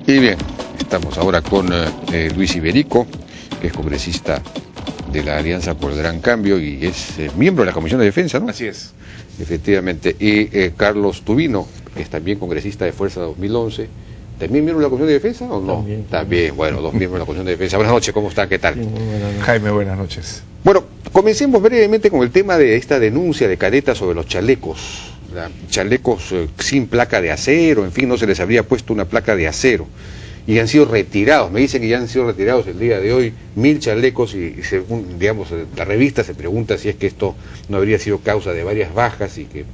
Y bien, estamos ahora con Luis Iberico, que es congresista de la Alianza por el Gran Cambio y es miembro de la Comisión de Defensa, ¿no? Así es. Efectivamente. Y Carlos Tubino, que es también congresista de Fuerza 2011. ¿También miembro de la Comisión de Defensa o no? También, bueno, dos miembros de la Comisión de Defensa. Buenas noches, ¿cómo están? ¿Qué tal? Jaime, buenas noches. Bueno, comencemos brevemente con el tema de esta denuncia de Caleta sobre los chalecos. Chalecos sin placa de acero, en fin, no se les habría puesto una placa de acero. Y han sido retirados, me dicen que ya han sido retirados el día de hoy 1000 chalecos y según, digamos, la revista se pregunta si es que esto no habría sido causa de varias bajas y que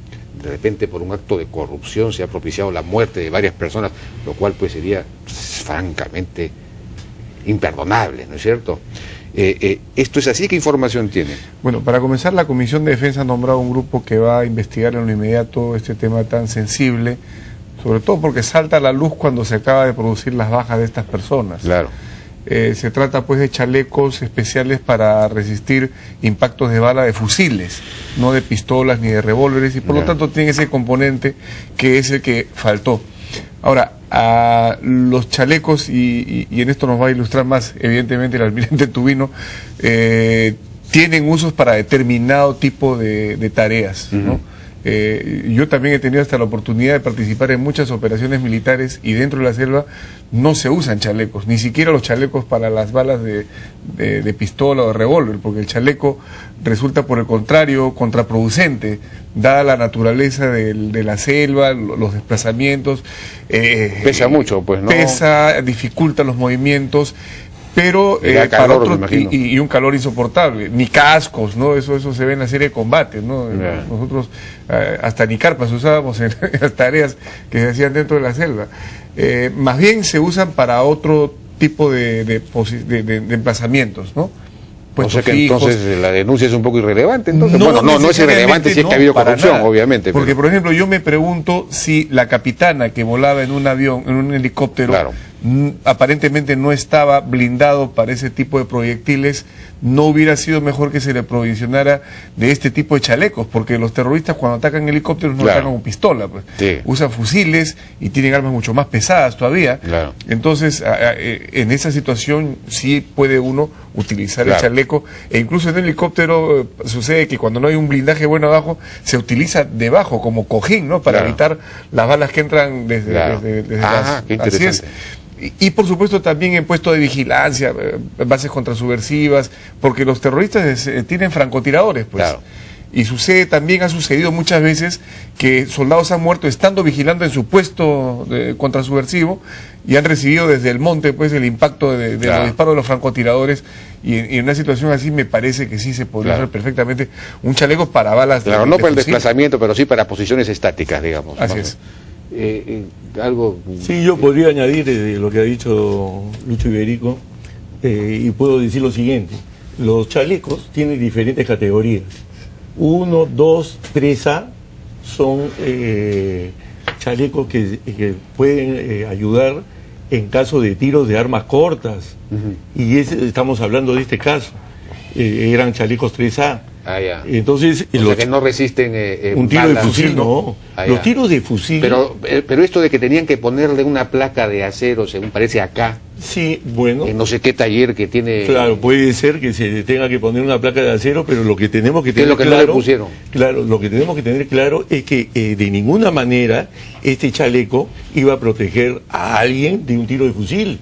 de repente por un acto de corrupción se ha propiciado la muerte de varias personas, lo cual pues sería francamente imperdonable, ¿no es cierto? ¿Esto es así? ¿Qué información tiene? Bueno, para comenzar, la Comisión de Defensa ha nombrado un grupo que va a investigar en lo inmediato este tema tan sensible, sobre todo porque salta a la luz cuando se acaba de producir las bajas de estas personas. Claro. Se trata pues de chalecos especiales para resistir impactos de bala de fusiles, no de pistolas ni de revólveres, y por lo tanto tiene ese componente que es el que faltó. Ahora, a los chalecos, y en esto nos va a ilustrar más evidentemente el almirante Tubino, tienen usos para determinado tipo de tareas, ¿no? Yo también he tenido hasta la oportunidad de participar en muchas operaciones militares y dentro de la selva no se usan chalecos, ni siquiera los chalecos para las balas de pistola o de revólver, porque el chaleco resulta por el contrario contraproducente, dada la naturaleza de la selva, los desplazamientos. Pesa mucho, pues, ¿no? Pesa, dificulta los movimientos. Pero para otro, y un calor insoportable, ni cascos, ¿no? Eso se ve en la serie de combate, ¿no? Nosotros hasta ni carpas usábamos en las tareas que se hacían dentro de la selva. Más bien se usan para otro tipo de emplazamientos, ¿no? O sea que entonces la denuncia es un poco irrelevante, entonces. No, no es irrelevante si es que ha habido corrupción, obviamente. Porque, por ejemplo, yo me pregunto si la capitana que volaba en un avión, en un helicóptero, claro, aparentemente no estaba blindado para ese tipo de proyectiles, no hubiera sido mejor que se le provisionara de este tipo de chalecos, porque los terroristas cuando atacan helicópteros no atacan con pistola, pues. Sí. Usan fusiles y tienen armas mucho más pesadas todavía. Claro. Entonces, en esa situación sí puede uno utilizar el chaleco, e incluso en un helicóptero sucede que cuando no hay un blindaje bueno abajo, se utiliza debajo como cojín, ¿no? Para evitar las balas que entran desde las... Qué interesante. Así es. Y por supuesto también en puesto de vigilancia, bases contrasubversivas, porque los terroristas tienen francotiradores, pues. Claro. Y ha sucedido muchas veces que soldados han muerto estando vigilando en su puesto contrasubversivo y han recibido desde el monte pues el impacto de los disparos de los francotiradores, y en una situación así me parece que sí se podría hacer perfectamente un chaleco para balas no para el desplazamiento, pero sí para posiciones estáticas, digamos. Así es. Algo... Sí, yo podría añadir lo que ha dicho Lucho Iberico, y puedo decir lo siguiente: los chalecos tienen diferentes categorías. 1, 2, 3A son chalecos que pueden ayudar en caso de tiros de armas cortas, y estamos hablando de este caso, eran chalecos 3A. Entonces, o sea que no resisten un tiro balas, de fusil, no. Los tiros de fusil. Pero esto de que tenían que ponerle una placa de acero, según parece acá. Sí, bueno. En no sé qué taller que tiene. Claro, puede ser que se tenga que poner una placa de acero, pero lo que tenemos que tener claro. ¿Qué es lo que no le pusieron? Claro, lo que tenemos que tener claro es que de ninguna manera este chaleco iba a proteger a alguien de un tiro de fusil.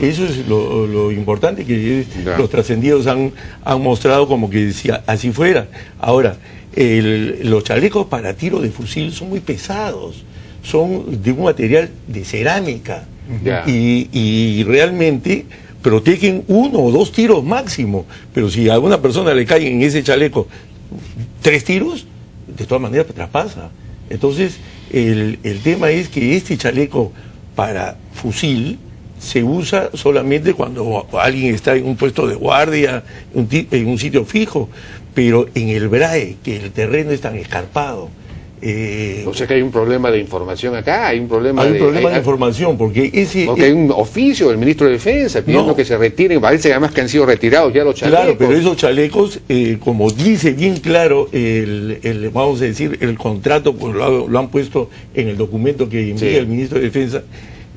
Eso es lo importante, que los trascendidos han mostrado como que así fuera. Ahora, los chalecos para tiro de fusil son muy pesados, son de un material de cerámica, y realmente protegen 1 o 2 tiros máximo, pero si a alguna persona le caen en ese chaleco 3 tiros, de todas maneras traspasa. Entonces, el tema es que este chaleco para fusil se usa solamente cuando alguien está en un puesto de guardia, en un sitio fijo, pero en el BRAE, que el terreno es tan escarpado, O sea que hay un problema de información acá, hay un problema de información, porque hay un oficio del ministro de Defensa pidiendo que se retiren, parece además que han sido retirados ya los chalecos. Claro, pero esos chalecos, como dice bien claro, vamos a decir, el contrato, pues lo han puesto en el documento que envía el ministro de Defensa,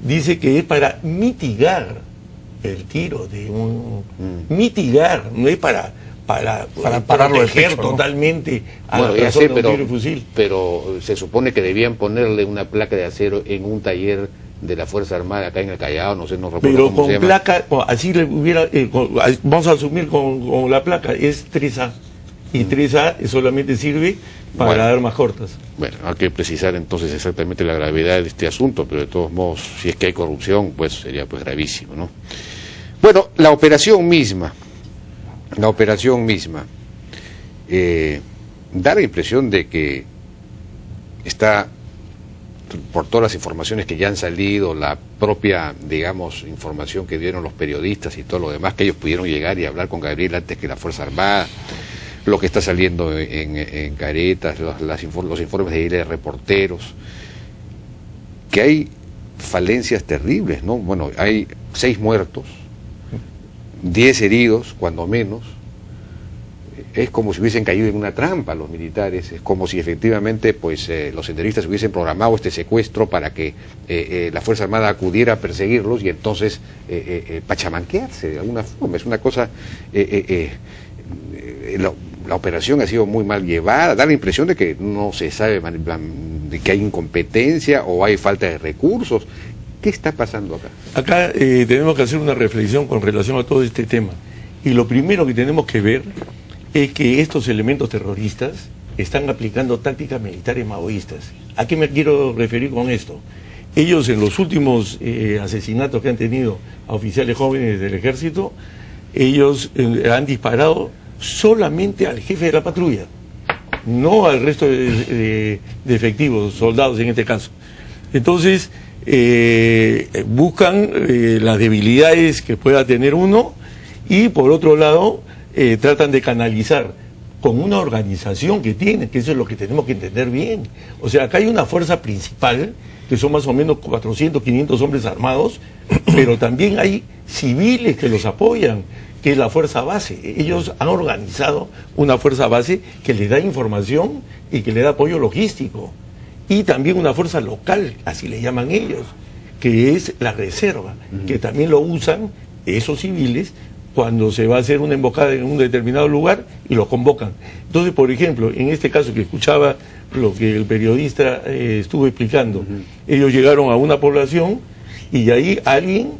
dice que es para mitigar el tiro de un... Mitigar, no es para pararlo de proteger pecho, ¿no? totalmente a Bueno, la ya persona sé, de un tiro de fusil. pero se supone que debían ponerle una placa de acero en un taller de la Fuerza Armada acá en el Callao, no sé, no recuerdo Pero cómo se con llama. placa, así le hubiera, vamos a asumir con la placa, es 3A. Y 3A solamente sirve para Bueno. armas cortas. Bueno, hay que precisar entonces exactamente la gravedad de este asunto, pero de todos modos, si es que hay corrupción, pues sería pues gravísimo, ¿no? Bueno, la operación misma, da la impresión de que está, por todas las informaciones que ya han salido, la propia, digamos, información que dieron los periodistas y todo lo demás, que ellos pudieron llegar y hablar con Gabriel antes que la Fuerza Armada, lo que está saliendo en Caretas, los informes de reporteros, que hay falencias terribles, ¿no? Bueno, hay 6 muertos, 10 heridos, cuando menos. Es como si hubiesen caído en una trampa los militares, es como si efectivamente pues los senderistas hubiesen programado este secuestro para que la Fuerza Armada acudiera a perseguirlos y entonces pachamanquearse de alguna forma. Es una cosa... la operación ha sido muy mal llevada, da la impresión de que no se sabe, de que hay incompetencia o hay falta de recursos. ¿Qué está pasando acá? Acá tenemos que hacer una reflexión con relación a todo este tema. Y lo primero que tenemos que ver es que estos elementos terroristas están aplicando tácticas militares maoístas. ¿A qué me quiero referir con esto? Ellos en los últimos asesinatos que han tenido a oficiales jóvenes del ejército, ellos han disparado solamente al jefe de la patrulla, no al resto de efectivos, soldados en este caso. Entonces, buscan las debilidades que pueda tener uno y por otro lado tratan de canalizar con una organización que tienen, que eso es lo que tenemos que entender bien. O sea, acá hay una fuerza principal, que son más o menos 400, 500 hombres armados, pero también hay civiles que los apoyan, que es la fuerza base. Ellos han organizado una fuerza base que le da información y que le da apoyo logístico. Y también una fuerza local, así le llaman ellos, que es la reserva, que también lo usan esos civiles cuando se va a hacer una emboscada en un determinado lugar y los convocan. Entonces, por ejemplo, en este caso que escuchaba lo que el periodista estuvo explicando, ellos llegaron a una población y ahí alguien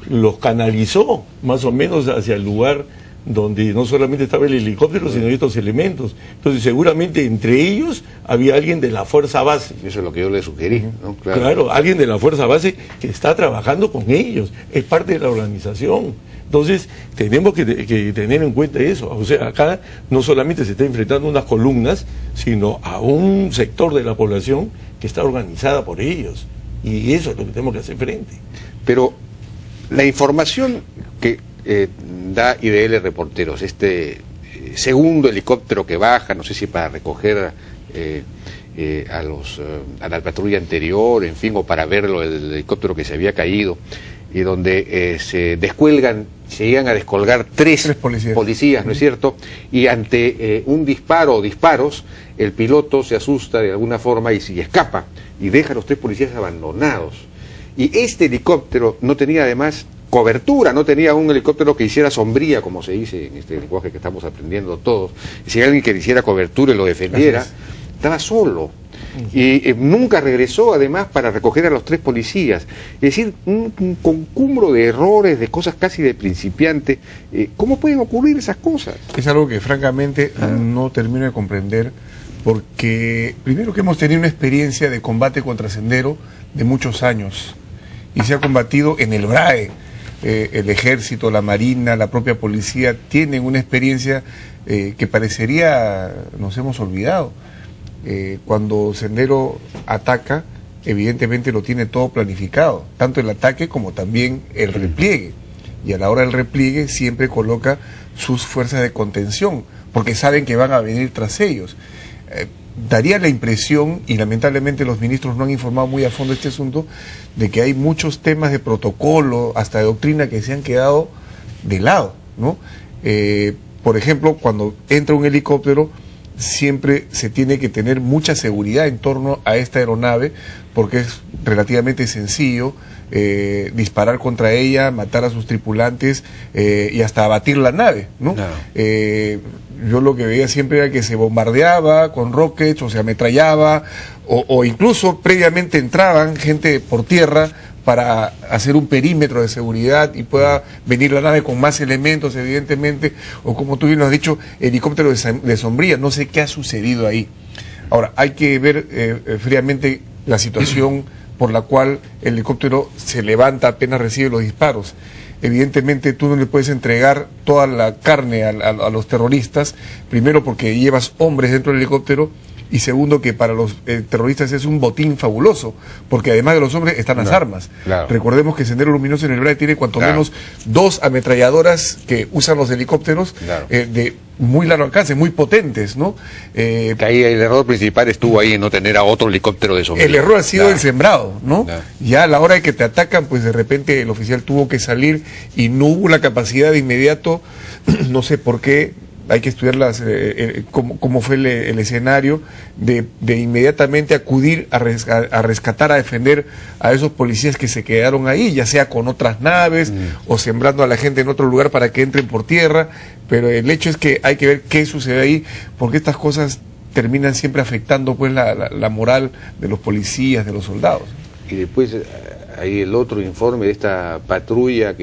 los canalizó más o menos hacia el lugar donde no solamente estaba el helicóptero, sino estos elementos. Entonces, seguramente entre ellos había alguien de la fuerza base. Eso es lo que yo le sugerí, ¿no? Claro, alguien de la fuerza base que está trabajando con ellos, es parte de la organización. Entonces, tenemos que tener en cuenta eso. O sea, acá no solamente se está enfrentando a unas columnas, sino a un sector de la población que está organizada por ellos. Y eso es lo que tenemos que hacer frente. Pero la información que da IDL Reporteros, este segundo helicóptero que baja, no sé si para recoger a la patrulla anterior, en fin, o para verlo, el helicóptero que se había caído, y donde se llegan a descolgar tres policías, ¿no es cierto? Y ante un disparo o disparos, el piloto se asusta de alguna forma y escapa, y deja a los 3 policías abandonados. Y este helicóptero no tenía además cobertura, no tenía un helicóptero que hiciera sombría, como se dice en este lenguaje que estamos aprendiendo todos. Si alguien que le hiciera cobertura y lo defendiera, estaba solo. Y nunca regresó además para recoger a los 3 policías. Es decir, un concumbro de errores, de cosas casi de principiante. ¿Cómo pueden ocurrir esas cosas? Es algo que francamente no termino de comprender, porque primero que hemos tenido una experiencia de combate contra Sendero de muchos años y se ha combatido en el BRAE. El ejército, la marina, la propia policía tienen una experiencia que parecería nos hemos olvidado. Cuando Sendero ataca, evidentemente lo tiene todo planificado, tanto el ataque como también el repliegue, y a la hora del repliegue siempre coloca sus fuerzas de contención, porque saben que van a venir tras ellos. Daría la impresión, y lamentablemente los ministros no han informado muy a fondo este asunto, de que hay muchos temas de protocolo, hasta de doctrina, que se han quedado de lado, ¿no? Por ejemplo, cuando entra un helicóptero siempre se tiene que tener mucha seguridad en torno a esta aeronave, porque es relativamente sencillo disparar contra ella, matar a sus tripulantes y hasta abatir la nave, ¿no? Claro. Yo lo que veía siempre era que se bombardeaba con rockets o se ametrallaba o incluso previamente entraban gente por tierra para hacer un perímetro de seguridad y pueda venir la nave con más elementos, evidentemente, o como tú bien lo has dicho, helicóptero de sombría. No sé qué ha sucedido ahí. Ahora, hay que ver fríamente la situación por la cual el helicóptero se levanta apenas recibe los disparos. Evidentemente tú no le puedes entregar toda la carne a los terroristas, primero porque llevas hombres dentro del helicóptero, y segundo que para los terroristas es un botín fabuloso, porque además de los hombres están las armas. Claro. Recordemos que Sendero Luminoso en el Braille tiene cuanto menos 2 ametralladoras que usan los helicópteros de muy largo alcance, muy potentes, ¿no? Que ahí el error principal estuvo ahí en no tener a otro helicóptero de sombría. El error ha sido el sembrado, ¿no? Ya a la hora de que te atacan, pues de repente el oficial tuvo que salir y no hubo la capacidad de inmediato, no sé por qué, hay que estudiar cómo fue el escenario, de inmediatamente acudir a rescatar, a defender a esos policías que se quedaron ahí, ya sea con otras naves o sembrando a la gente en otro lugar para que entren por tierra, pero el hecho es que hay que ver qué sucede ahí, porque estas cosas terminan siempre afectando pues la moral de los policías, de los soldados. Y después hay el otro informe de esta patrulla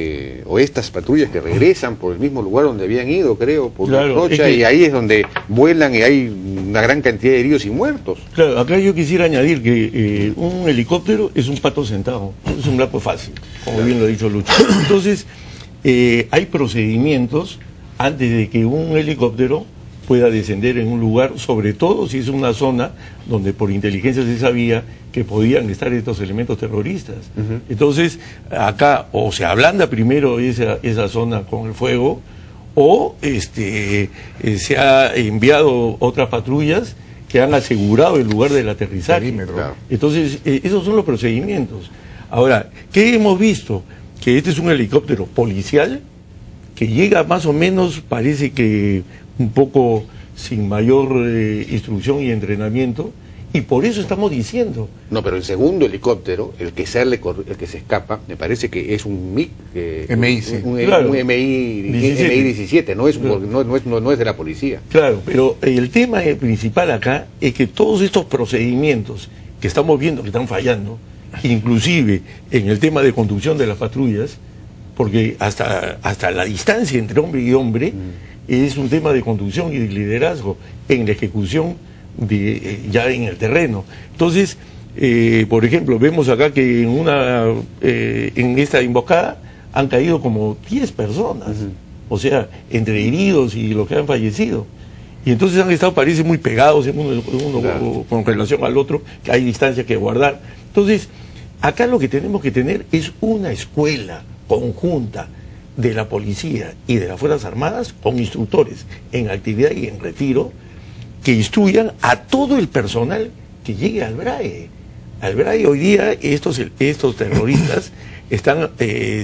o estas patrullas que regresan por el mismo lugar donde habían ido, creo, por la Rocha, y ahí es donde vuelan y hay una gran cantidad de heridos y muertos. Claro, acá yo quisiera añadir que un helicóptero es un pato sentado, es un blanco fácil, como bien lo ha dicho Lucho. Entonces, hay procedimientos antes de que un helicóptero pueda descender en un lugar, sobre todo si es una zona donde por inteligencia se sabía que podían estar estos elementos terroristas. Entonces, acá o se ablanda primero esa zona con el fuego, o se ha enviado otras patrullas que han asegurado el lugar del aterrizaje. Claro. Entonces, esos son los procedimientos. Ahora, ¿qué hemos visto? Que este es un helicóptero policial que llega más o menos, parece que un poco sin mayor instrucción y entrenamiento, y por eso estamos diciendo. No, pero el segundo helicóptero, el que se escapa, me parece que es un MiG, MI, sí. un Claro. MI-17, no es de la policía. Claro, pero el tema principal acá es que todos estos procedimientos que estamos viendo que están fallando, inclusive en el tema de conducción de las patrullas, porque hasta la distancia entre hombre y hombre es un tema de conducción y de liderazgo en la ejecución ya en el terreno. Entonces, por ejemplo, vemos acá que en esta emboscada han caído como 10 personas, o sea, entre heridos y los que han fallecido. Y entonces han estado, parece, muy pegados uno claro, con relación al otro, que hay distancia que guardar. Entonces, acá lo que tenemos que tener es una escuela conjunta de la policía y de las Fuerzas Armadas con instructores en actividad y en retiro que instruyan a todo el personal que llegue al BRAE. Al BRAE hoy día estos terroristas están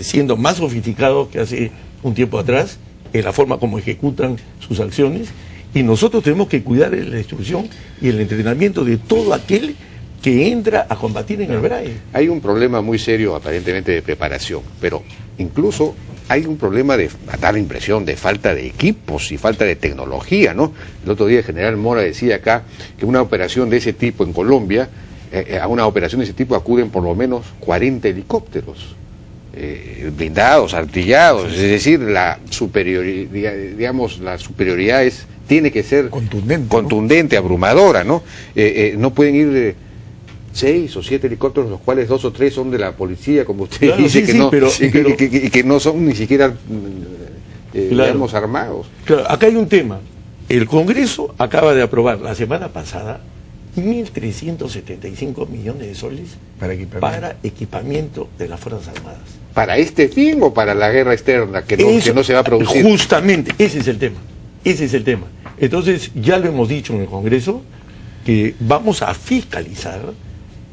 siendo más sofisticados que hace un tiempo atrás en la forma como ejecutan sus acciones, y nosotros tenemos que cuidar la instrucción y el entrenamiento de todo aquel que entra a combatir en el BRAE. Hay un problema muy serio aparentemente de preparación, pero incluso hay un problema a dar la impresión de falta de equipos y falta de tecnología, ¿no? El otro día el general Mora decía acá que una operación de ese tipo en Colombia, a una operación de ese tipo acuden por lo menos 40 helicópteros, blindados, artillados, es decir, la superioridad, tiene que ser contundente, ¿no? Abrumadora, ¿no? No pueden ir 6 o 7 helicópteros, los cuales 2 o 3 son de la policía, como usted claro, dice, sí, que no son ni siquiera, digamos, armados. Claro, acá hay un tema. El Congreso acaba de aprobar la semana pasada 1.375 millones de soles para equipamiento de las Fuerzas Armadas. ¿Para este fin o para la guerra externa que no se va a producir? Justamente, ese es el tema. Ese es el tema. Entonces, ya lo hemos dicho en el Congreso, que vamos a fiscalizar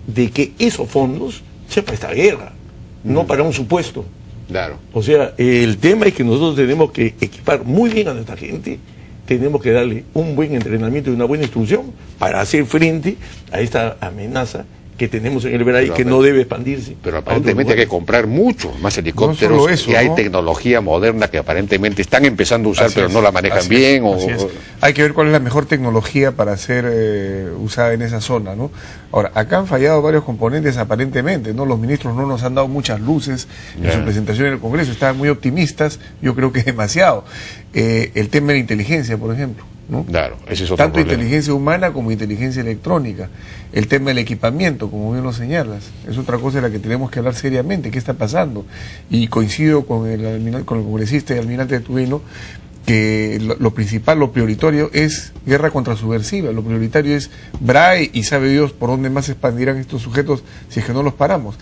de que esos fondos sean para esta guerra, no para un supuesto. Claro. O sea, el tema es que nosotros tenemos que equipar muy bien a nuestra gente, tenemos que darle un buen entrenamiento y una buena instrucción para hacer frente a esta amenaza que tenemos en el Bray, que no debe expandirse. Pero aparentemente hay que comprar muchos más helicópteros, no solo eso, y hay ¿no? tecnología moderna que aparentemente están empezando a usar, pero no la manejan bien. Hay que ver cuál es la mejor tecnología para ser usada en esa zona, ¿no? Ahora, acá han fallado varios componentes aparentemente, ¿no? Los ministros no nos han dado muchas luces en su presentación en el Congreso, estaban muy optimistas, yo creo que demasiado. El tema de la inteligencia, por ejemplo, ¿no? Claro, ese es otro Tanto problema. inteligencia humana como inteligencia electrónica. El tema del equipamiento, como bien lo señalas, es otra cosa de la que tenemos que hablar seriamente. ¿Qué está pasando? Y coincido con el congresista y almirante de Tubino, que lo principal, lo prioritario es guerra contra subversiva, lo prioritario es BRAE, y sabe Dios por dónde más se expandirán estos sujetos si es que no los paramos.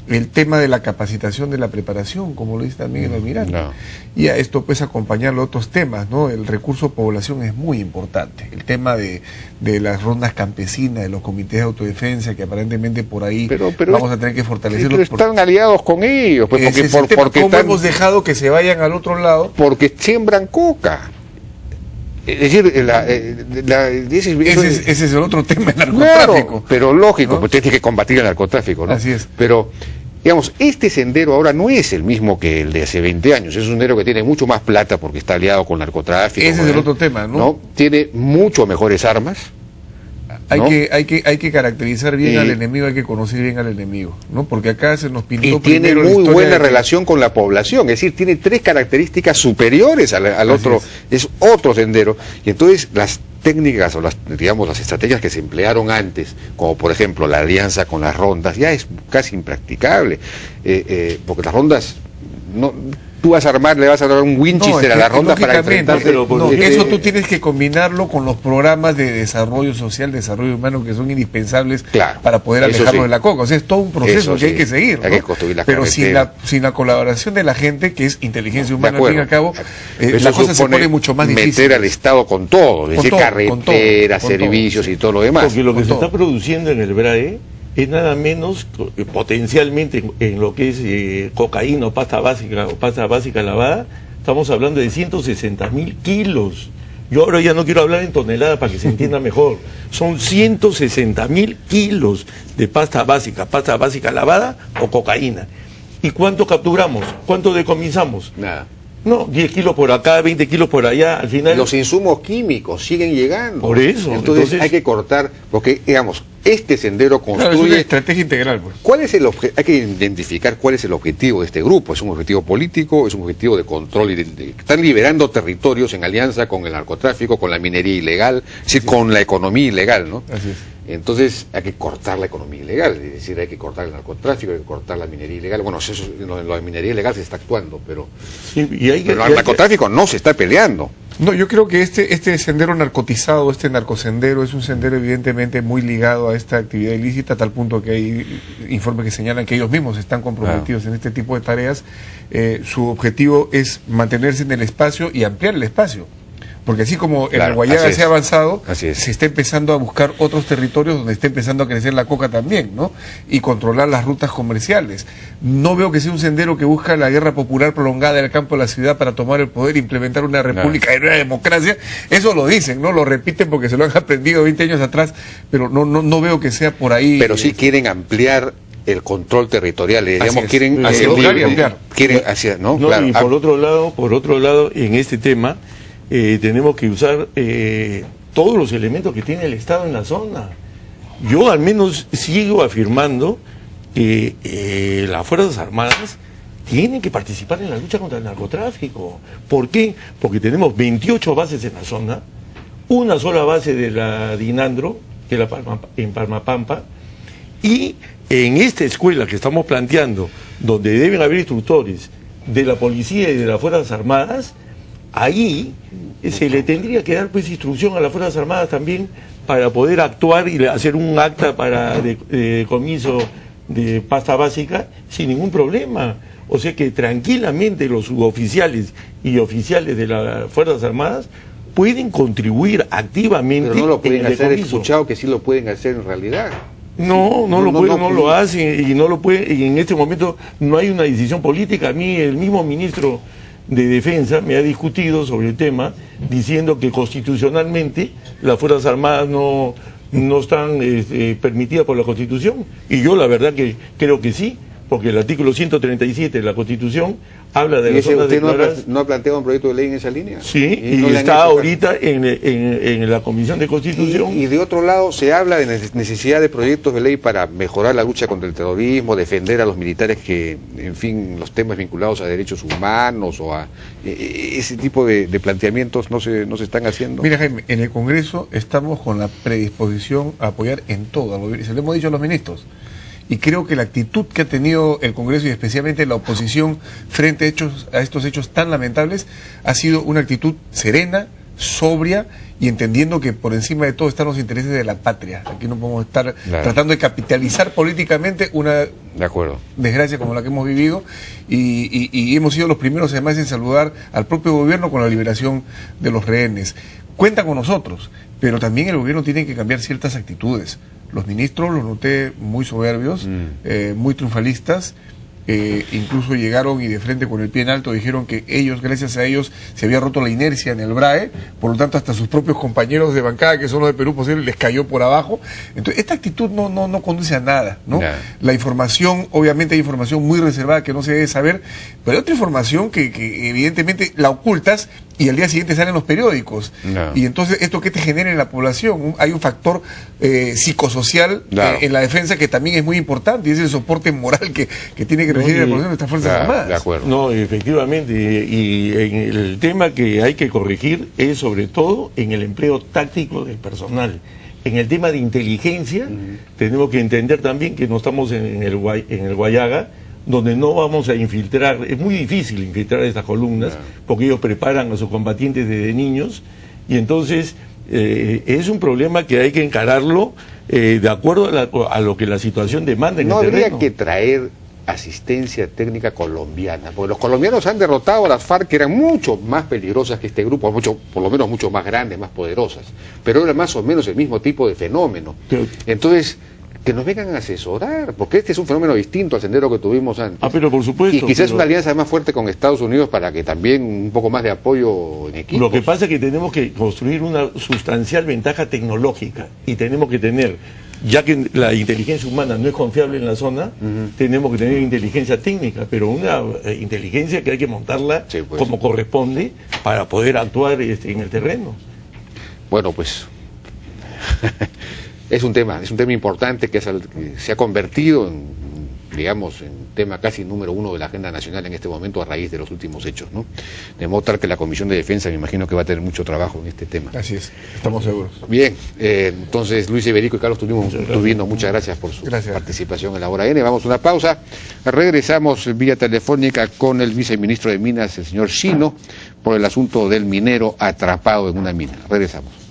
El tema de la capacitación, de la preparación, como lo dice también el almirante. No. Y a esto pues acompañarlo otros temas, ¿no? El recurso población es muy importante. El tema de las rondas campesinas, de los comités de autodefensa, que aparentemente por ahí pero vamos a tener que fortalecerlos. Pero están aliados con ellos, pues, porque ¿Cómo hemos dejado que se vayan al otro lado? Porque siembran coca. Es decir, ese es el otro tema, el narcotráfico. Claro, pero lógico, ¿no? Pues tienes que combatir el narcotráfico, ¿no? Así es. Pero, digamos, este sendero ahora no es el mismo que el de hace 20 años. Es un sendero que tiene mucho más plata porque está aliado con narcotráfico. Ese es el otro tema, ¿no? Tiene mucho mejores armas. Hay ¿no? hay que caracterizar bien al enemigo, hay que conocer bien al enemigo, ¿no? Porque acá se nos pintó Y tiene primero la muy historia buena de que- relación con la población, es decir, tiene 3 características superiores al otro, es otro sendero. Y entonces las técnicas o las estrategias que se emplearon antes, como por ejemplo la alianza con las rondas, ya es casi impracticable, porque las rondas no. Tú vas a armar, le vas a dar un Winchester a la ronda para lógicamente, enfrentarse. eso tú tienes que combinarlo con los programas de desarrollo social, desarrollo humano, que son indispensables para poder eso alejarlo sí. de la coca. O sea, es todo un proceso Eso que sí. hay que seguir, Hay ¿no? que construir la Pero carretera. sin la colaboración de la gente, que es inteligencia De humana, al fin y al cabo, Eso la cosa se supone pone mucho más difícil. meter al Estado con todo, es decir, todo, carreteras, con todo, servicios sí. y todo lo demás. Porque lo que Con se todo. está produciendo en el BRAE es nada menos potencialmente en lo que es cocaína o pasta básica lavada. Estamos hablando de 160.000 kilos. Yo ahora ya no quiero hablar en toneladas para que se entienda mejor. Son 160.000 kilos de pasta básica lavada o cocaína. ¿Y cuánto capturamos? ¿Cuánto decomisamos? Nada. No, 10 kilos por acá, 20 kilos por allá, al final... Los insumos químicos siguen llegando. Por eso, Entonces hay que cortar, porque, digamos, este sendero Claro, es una construye... estrategia integral, pues. ¿Cuál es hay que identificar cuál es el objetivo de este grupo? ¿Es un objetivo político? ¿Es un objetivo de control? Están liberando territorios en alianza con el narcotráfico, con la minería ilegal, es decir, con la economía ilegal, ¿no? Así es. Entonces hay que cortar la economía ilegal, es decir, hay que cortar el narcotráfico, hay que cortar la minería ilegal. Bueno, eso, en lo de minería ilegal se está actuando, pero el narcotráfico no se está peleando. No, yo creo que este sendero narcotizado, este narcosendero, es un sendero evidentemente muy ligado a esta actividad ilícita, a tal punto que hay informes que señalan que ellos mismos están comprometidos en este tipo de tareas. Su objetivo es mantenerse en el espacio y ampliar el espacio. Porque así como en el Guayaga se ha avanzado, se está empezando a buscar otros territorios donde está empezando a crecer la coca también, ¿no? Y controlar las rutas comerciales. No veo que sea un sendero que busca la guerra popular prolongada del campo de la ciudad para tomar el poder e implementar una república y una democracia. Eso lo dicen, ¿no? Lo repiten porque se lo han aprendido 20 años atrás, pero no veo que sea por ahí. Pero sí quieren ampliar el control territorial, digamos, quieren ampliar. Quieren hacia, ¿no? No, Claro. y por otro lado, en este tema tenemos que usar todos los elementos que tiene el Estado en la zona. Yo al menos sigo afirmando que las Fuerzas Armadas tienen que participar en la lucha contra el narcotráfico. ¿Por qué? Porque tenemos 28 bases en la zona, una sola base de la Dinandro, que es en Palmapampa, y en esta escuela que estamos planteando, donde deben haber instructores de la policía y de las Fuerzas Armadas, ahí se le tendría que dar pues instrucción a las Fuerzas Armadas también para poder actuar y hacer un acta para decomiso de pasta básica sin ningún problema. O sea que tranquilamente los suboficiales y oficiales de las Fuerzas Armadas pueden contribuir activamente. Pero no lo pueden en el hacer, he decomiso. escuchado que sí lo pueden hacer en realidad. No lo hacen y no lo pueden, y en este momento no hay una decisión política. A mí el mismo ministro de Defensa me ha discutido sobre el tema, diciendo que constitucionalmente las Fuerzas Armadas no están permitidas por la Constitución, y yo la verdad que creo que sí, porque el artículo 137 de la Constitución habla de las zonas declaradas. ¿No ha planteado un proyecto de ley en esa línea? Sí, y no está ahorita en la Comisión de Constitución. Y de otro lado se habla de necesidad de proyectos de ley para mejorar la lucha contra el terrorismo, defender a los militares que, en fin, los temas vinculados a derechos humanos o a ese tipo de planteamientos no se están haciendo. Mira, Jaime, en el Congreso estamos con la predisposición a apoyar en todo al gobierno, y se lo hemos dicho a los ministros. Y creo que la actitud que ha tenido el Congreso y especialmente la oposición frente a estos hechos tan lamentables ha sido una actitud serena, sobria y entendiendo que por encima de todo están los intereses de la patria. Aquí no podemos estar tratando de capitalizar políticamente una desgracia como la que hemos vivido y hemos sido los primeros además en saludar al propio gobierno con la liberación de los rehenes. Cuenta con nosotros, pero también el gobierno tiene que cambiar ciertas actitudes. Los ministros los noté muy soberbios, muy triunfalistas, incluso llegaron y de frente con el pie en alto dijeron que ellos, gracias a ellos, se había roto la inercia en el BRAE, por lo tanto hasta sus propios compañeros de bancada, que son los de Perú Posible, les cayó por abajo. Entonces esta actitud no conduce a nada, ¿no? La información, obviamente hay información muy reservada que no se debe saber, pero hay otra información que evidentemente la ocultas y al día siguiente salen los periódicos. Y entonces, ¿esto qué te genera en la población? Hay un factor psicosocial en la defensa que también es muy importante, y es el soporte moral que tiene que recibir la población de estas Fuerzas Armadas. De acuerdo. No, efectivamente, y el tema que hay que corregir es sobre todo en el empleo táctico del personal. En el tema de inteligencia, tenemos que entender también que no estamos en el Guayaga, donde no vamos a infiltrar, es muy difícil infiltrar estas columnas, porque ellos preparan a sus combatientes desde niños, y entonces es un problema que hay que encararlo de acuerdo a lo que la situación demanda en el terreno. No habría que traer asistencia técnica colombiana, porque los colombianos han derrotado a las FARC, que eran mucho más peligrosas que este grupo, por lo menos mucho más grandes, más poderosas, pero era más o menos el mismo tipo de fenómeno. Entonces, que nos vengan a asesorar, porque este es un fenómeno distinto al Sendero que tuvimos antes. Pero por supuesto. Y quizás una alianza más fuerte con Estados Unidos para que también un poco más de apoyo en equipo. Lo que pasa es que tenemos que construir una sustancial ventaja tecnológica y tenemos que tener, ya que la inteligencia humana no es confiable en la zona, tenemos que tener inteligencia técnica, pero una inteligencia que hay que montarla como corresponde para poder actuar en el terreno. Bueno, pues es un tema importante que se ha convertido en, digamos, en tema casi número uno de la agenda nacional en este momento a raíz de los últimos hechos, ¿no? De modo tal que la Comisión de Defensa me imagino que va a tener mucho trabajo en este tema. Así es, estamos seguros. Bien, entonces Luis Iberico y Carlos Turbino, muchas gracias por su participación en la Hora N. Vamos a una pausa, regresamos vía telefónica con el viceministro de Minas, el señor Chino, por el asunto del minero atrapado en una mina. Regresamos.